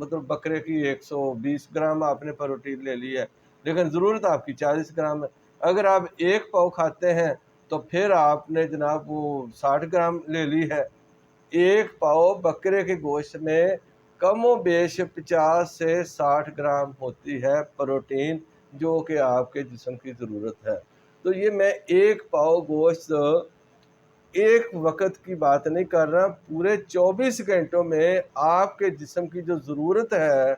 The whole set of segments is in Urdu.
مطلب بکرے کی 120 گرام آپ نے پروٹین لے لی ہے، لیکن ضرورت آپ کی 40 گرام ہے۔ اگر آپ 1 پاؤ کھاتے ہیں تو پھر آپ نے جناب وہ 60 گرام لے لی ہے۔ 1 پاؤ بکرے کے گوشت میں کم و بیش 50 سے 60 گرام ہوتی ہے پروٹین، جو کہ آپ کے جسم کی ضرورت ہے۔ تو یہ میں 1 پاؤ گوشت ایک وقت کی بات نہیں کر رہا، پورے 24 گھنٹوں میں آپ کے جسم کی جو ضرورت ہے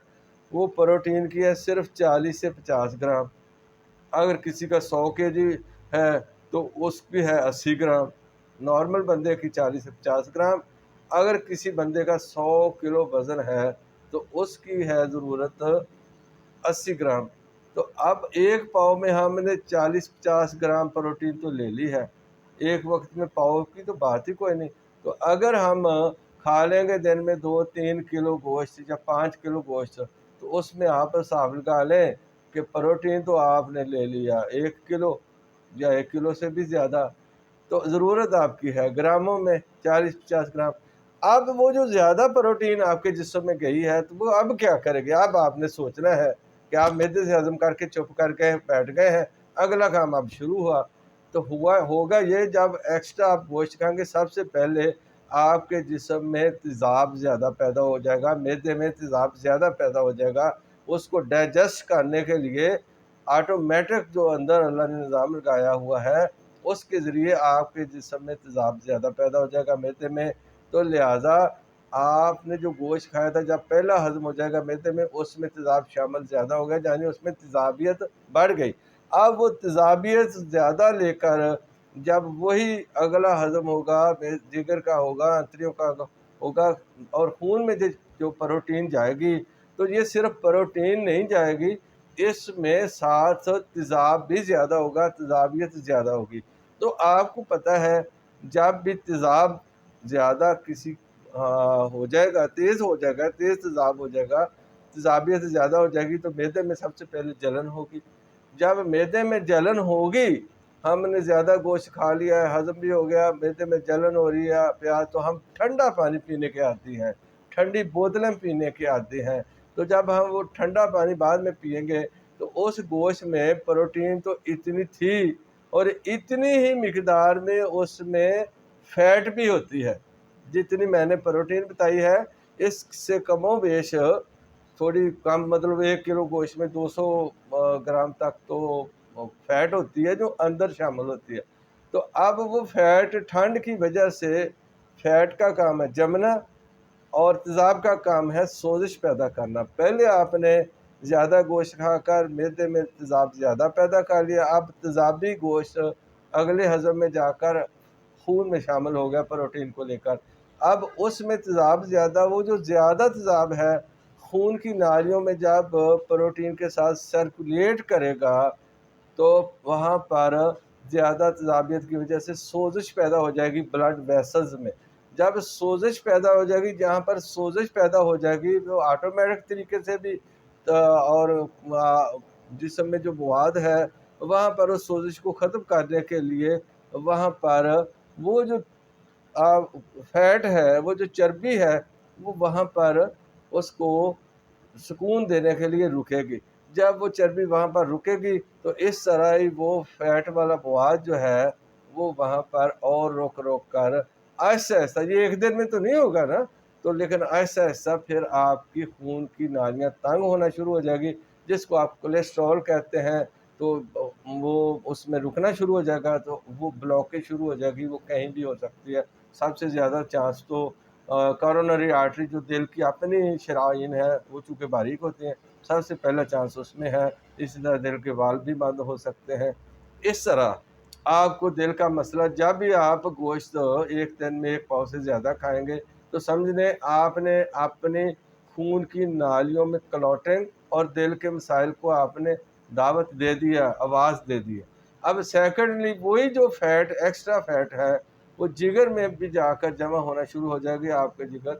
وہ پروٹین کی ہے صرف 40 سے 50 گرام۔ اگر کسی کا 100 kg ہے تو اس کی ہے 80 گرام، نارمل بندے کی 40 سے 50 گرام۔ اگر کسی بندے کا 100 کلو وزن ہے تو اس کی ہے ضرورت 80 گرام۔ تو اب 1 پاؤ میں ہم نے 40-50 گرام پروٹین تو لے لی ہے، ایک وقت میں پاؤ کی تو بات ہی کوئی نہیں۔ تو اگر ہم کھا لیں گے دن میں 2-3 کلو گوشت یا 5 کلو گوشت، تو اس میں آپ حساب لگا لیں کہ پروٹین تو آپ نے لے لیا 1 کلو یا 1 کلو سے بھی زیادہ۔ تو ضرورت آپ کی ہے گراموں میں 40-50 گرام۔ اب وہ جو زیادہ پروٹین آپ کے جسم میں گئی ہے تو وہ اب کیا کرے گی؟ اب آپ نے سوچنا ہے کہ آپ معدے سے ہضم کر کے چپ کر کے بیٹھ گئے ہیں، اگلا کام اب شروع ہوا۔ تو ہوگا یہ، جب ایکسٹرا آپ گوشت کھائیں گے سب سے پہلے آپ کے جسم میں تیزاب زیادہ پیدا ہو جائے گا، معدے میں تیزاب زیادہ پیدا ہو جائے گا۔ اس کو ڈائجسٹ کرنے کے لیے آٹومیٹک جو اندر اللہ نے نظام لگایا ہوا ہے اس کے ذریعے آپ کے جسم میں تیزاب زیادہ پیدا ہو جائے گا معدے میں۔ تو لہٰذا آپ نے جو گوشت کھایا تھا جب پہلا ہضم ہو جائے گا معدے میں، اس میں تیزاب شامل زیادہ ہو گیا، یعنی اس میں تیزابیت بڑھ گئی۔ اب وہ تیزابیت زیادہ لے کر جب وہی اگلا ہضم ہوگا، جگر کا ہوگا، انتڑیوں کا ہوگا، اور خون میں جو پروٹین جائے گی، تو یہ صرف پروٹین نہیں جائے گی، اس میں ساتھ تیزاب بھی زیادہ ہوگا، تیزابیت زیادہ ہوگی۔ تو آپ کو پتہ ہے جب بھی تیزاب زیادہ کسی ہو جائے گا، تیز ہو جائے گا، تیز تیزاب ہو جائے گا، تیزابیت زیادہ ہو جائے گی، تو معدے میں سب سے پہلے جلن ہوگی۔ جب معدے میں جلن ہوگی، ہم نے زیادہ گوشت کھا لیا ہے، ہضم بھی ہو گیا، معدے میں جلن ہو رہی ہے پیاس، تو ہم ٹھنڈا پانی پینے کے عادی ہیں، ٹھنڈی بوتلیں پینے کے عادی ہیں۔ تو جب ہم وہ ٹھنڈا پانی بعد میں پئیں گے تو اس گوشت میں پروٹین تو اتنی تھی، اور اتنی ہی مقدار میں اس میں فیٹ بھی ہوتی ہے، جتنی میں نے پروٹین بتائی ہے اس سے کم و بیش تھوڑی کم، مطلب 1 کلو گوشت میں 200 گرام تک تو فیٹ ہوتی ہے جو اندر شامل ہوتی ہے۔ تو اب وہ فیٹ ٹھنڈ کی وجہ سے، فیٹ کا کام ہے جمنا اور تیزاب کا کام ہے سوزش پیدا کرنا۔ پہلے آپ نے زیادہ گوشت کھا کر معدے میں تیزاب زیادہ پیدا کر لیا، اب تیزابی گوشت اگلے ہضم میں جا کر خون میں شامل ہو گیا پروٹین کو لے کر۔ اب اس میں تیزاب زیادہ، وہ جو زیادہ تیزاب ہے خون کی نالیوں میں جب پروٹین کے ساتھ سرکولیٹ کرے گا تو وہاں پر زیادہ تیزابیت کی وجہ سے سوزش پیدا ہو جائے گی بلڈ ویسلز میں۔ جب سوزش پیدا ہو جائے گی، جہاں پر سوزش پیدا ہو جائے گی تو آٹومیٹک طریقے سے بھی اور جسم میں جو مواد ہے وہاں پر اس سوزش کو ختم کرنے کے لیے وہاں پر وہ جو فیٹ ہے، وہ جو چربی ہے، وہ وہاں پر اس کو سکون دینے کے لیے رکے گی۔ جب وہ چربی وہاں پر رکے گی تو اس طرح ہی وہ فیٹ والا مواد جو ہے وہ وہاں پر اور روک کر آہستہ آہستہ، یہ ایک دن میں تو نہیں ہوگا نا، تو لیکن آہستہ آہستہ پھر آپ کی خون کی نالیاں تنگ ہونا شروع ہو جائے گی، جس کو آپ کولیسٹرول کہتے ہیں، تو وہ اس میں رکنا شروع ہو جائے گا، تو وہ بلاکیج شروع ہو جائے گی، وہ کہیں بھی ہو سکتی ہے۔ سب سے زیادہ چانس تو کورونری آرٹری جو دل کی اپنی شرائین ہے وہ چونکہ باریک ہوتی ہیں، سب سے پہلا چانس اس میں ہے۔ اسی طرح دل کے والو بھی بند ہو سکتے ہیں۔ اس طرح آپ کو دل کا مسئلہ، جب بھی آپ گوشت ایک دن میں 1 پاؤ سے زیادہ کھائیں گے تو سمجھ لیں آپ نے اپنی خون کی نالیوں میں کلوٹنگ اور دل کے مسائل کو آپ نے دعوت دے دیا، آواز دے دی۔ اب سیکنڈلی وہی جو فیٹ، ایکسٹرا فیٹ ہے، وہ جگر میں بھی جا کر جمع ہونا شروع ہو جائے گی، آپ کا جگر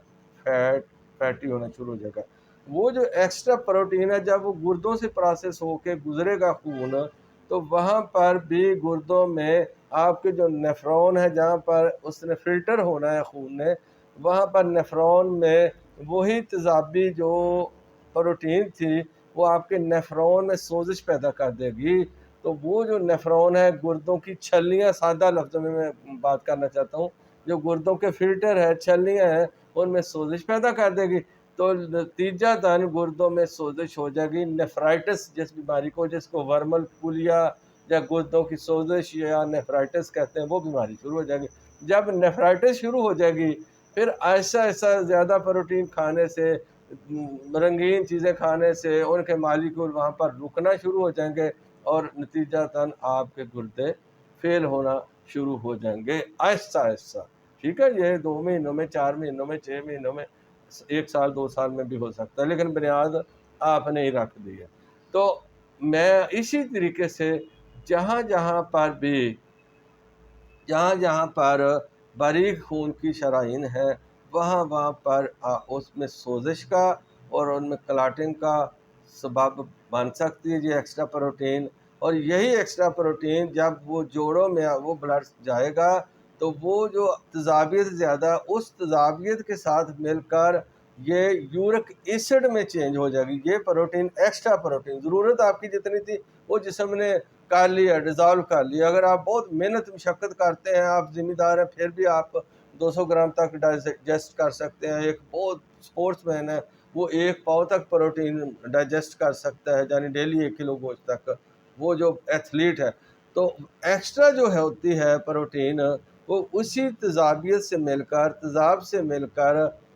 فیٹی ہونا شروع ہو جائے گا۔ وہ جو ایکسٹرا پروٹین ہے جب وہ گردوں سے پروسیس ہو کے گزرے گا خون، تو وہاں پر بھی گردوں میں آپ کے جو نیفرون ہے، جہاں پر اس نے فلٹر ہونا ہے خون نے، وہاں پر نیفرون میں وہی تیزابی جو پروٹین تھی وہ آپ کے نیفرون میں سوزش پیدا کر دے گی. تو وہ جو نیفرون ہے، گردوں کی چھلیاں، سادہ لفظوں میں بات کرنا چاہتا ہوں، جو گردوں کے فلٹر ہے، چھلیاں ہیں، ان میں سوزش پیدا کر دے گی. تو نتیجہ تن گردوں میں سوزش ہو جائے گی. نیفرائٹس جس بیماری کو، جس کو ورمل پولیا یا گردوں کی سوزش یا نیفرائٹس کہتے ہیں، وہ بیماری شروع ہو جائے گی. جب نیفرائٹس شروع ہو جائے گی، پھر ایسا زیادہ پروٹین کھانے سے، رنگین چیزیں کھانے سے ان کے مالیکول وہاں پر رکنا شروع ہو جائیں گے، اور نتیجہ تن آپ کے گردے فیل ہونا شروع ہو جائیں گے آہستہ آہستہ. ٹھیک ہے، یہ 2 مہینوں میں، 4 مہینوں میں، 6 مہینوں میں، 1 سال 2 سال میں بھی ہو سکتا ہے، لیکن بنیاد آپ نے ہی رکھ دی ہے. تو میں اسی طریقے سے جہاں جہاں پر باریک خون کی شرائین ہے، وہاں پر اس میں سوزش کا اور ان میں کلاٹنگ کا سبب بن سکتی ہے یہ ایکسٹرا پروٹین. اور یہی ایکسٹرا پروٹین جب وہ جوڑوں میں وہ بلڈ جائے گا، تو وہ جو تیزابیت زیادہ، اس تیزابیت کے ساتھ مل کر یہ یورک ایسڈ میں چینج ہو جائے گی. یہ پروٹین، ایکسٹرا پروٹین، ضرورت آپ کی جتنی تھی وہ جسم نے کر لیا، ڈیزالو کر لیا. اگر آپ بہت محنت مشقت کرتے ہیں، آپ ذمہ دار ہیں، پھر بھی آپ 200 گرام تک ڈائجسٹ کر سکتے ہیں. ایک بہت اسپورٹس مین ہے، وہ 1 پاؤ تک پروٹین ڈائجسٹ کر سکتا ہے، یعنی ڈیلی 1 کلو گوشت تک. وہ جو ایتھلیٹ ہے، تو ایکسٹرا جو ہوتی ہے پروٹین، وہ اسی تیزابیت سے مل کر، تیزاب سے مل کر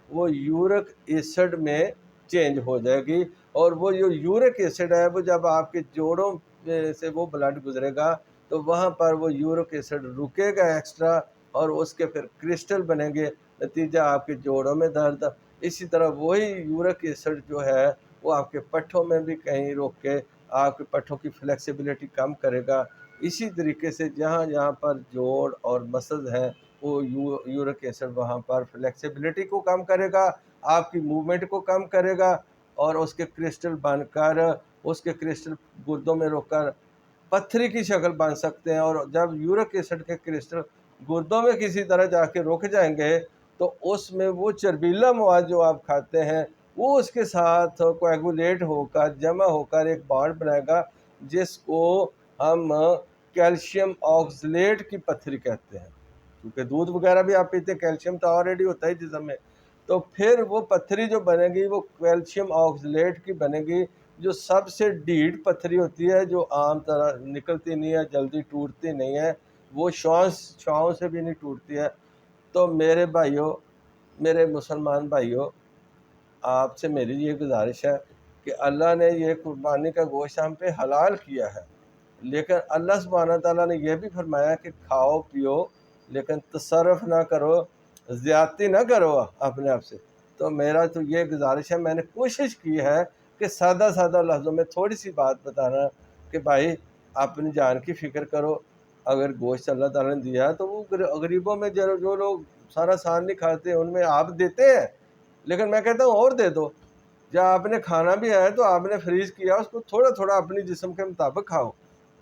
وہ یورک ایسڈ میں چینج ہو جائے گی. اور وہ جو یورک ایسڈ ہے، وہ جب آپ کے جوڑوں سے وہ بلڈ گزرے گا، تو وہاں پر وہ یورک ایسڈ رکے گا ایکسٹرا، اور اس کے پھر کرسٹل بنیں گے، نتیجہ آپ کے جوڑوں میں درد. اسی طرح وہی یورک ایسڈ جو ہے وہ آپ کے پٹھوں میں بھی کہیں روک کے آپ کے پٹھوں کی فلیکسیبلٹی کم کرے گا. اسی طریقے سے جہاں پر جوڑ اور مسلز ہیں، وہ یورک ایسڈ وہاں پر فلیکسیبلٹی کو کم کرے گا، آپ کی موومنٹ کو کم کرے گا، اور اس کے کرسٹل بن کر، اس کے کرسٹل گردوں میں روک کر پتھری کی شکل بن سکتے ہیں. اور جب یورک ایسڈ کے کرسٹل گردوں میں کسی طرح جا کے رک جائیں گے، تو اس میں وہ چربیلا مواد جو آپ کھاتے ہیں، وہ اس کے ساتھ کویگولیٹ ہو کر، جمع ہو کر ایک بانڈ بنائے گا، جس کو ہم کیلشیم آکسلیٹ کی پتھری کہتے ہیں. کیونکہ دودھ وغیرہ بھی آپ پیتے ہیں، کیلشیم تو آلریڈی ہوتا ہے جسم میں. تو پھر وہ پتھری جو بنے گی، وہ کیلشیم آکسلیٹ کی بنے گی، جو سب سے ڈھیٹ پتھری ہوتی ہے، جو عام طرح نکلتی نہیں ہے، جلدی ٹوٹتی نہیں ہے، وہ شعاؤں سے بھی نہیں ٹوٹتی ہے. تو میرے بھائیوں، میرے مسلمان بھائیوں، آپ سے میری یہ گزارش ہے کہ اللہ نے یہ قربانی کا گوشت ہم پہ حلال کیا ہے، لیکن اللہ سبحانہ تعالیٰ نے یہ بھی فرمایا کہ کھاؤ پیو، لیکن تصرف نہ کرو، زیادتی نہ کرو اپنے آپ سے. تو میرا تو یہ گزارش ہے، میں نے کوشش کی ہے کہ سادہ لفظوں میں تھوڑی سی بات بتانا کہ بھائی اپنی جان کی فکر کرو. اگر گوشت اللہ تعالیٰ نے دیا تو وہ غریبوں میں جو لوگ سارا سال نہیں کھاتے، ان میں آپ دیتے ہیں، لیکن میں کہتا ہوں اور دے دو. جب آپ نے کھانا بھی ہے تو آپ نے فریز کیا، اس کو تھوڑا تھوڑا اپنی جسم کے مطابق کھاؤ.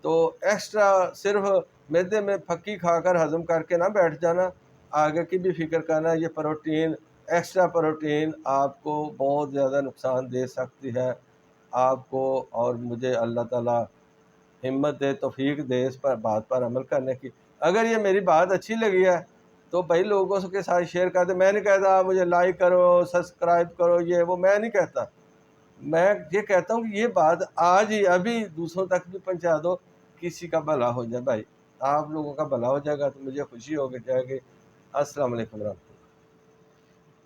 تو ایکسٹرا صرف میدے میں پھکی کھا کر ہضم کر کے نہ بیٹھ جانا، آگے کی بھی فکر کرنا. یہ پروٹین، ایکسٹرا پروٹین آپ کو بہت زیادہ نقصان دے سکتی ہے، آپ کو اور مجھے. اللہ تعالیٰ ہمت دے، توفیق دے اس پر بات پر عمل کرنے کی. اگر یہ میری بات اچھی لگی ہے تو بھائی لوگوں کے ساتھ شیئر کر دیں. میں نہیں کہتا مجھے لائک کرو، سبسکرائب کرو، یہ وہ میں نہیں کہتا. میں یہ کہتا ہوں کہ یہ بات آج ہی ابھی دوسروں تک بھی پہنچا دو، کسی کا بھلا ہو جائے. بھائی آپ لوگوں کا بھلا ہو جائے گا تو مجھے خوشی ہو جائے گی. السلام علیکم ورحمۃ اللہ.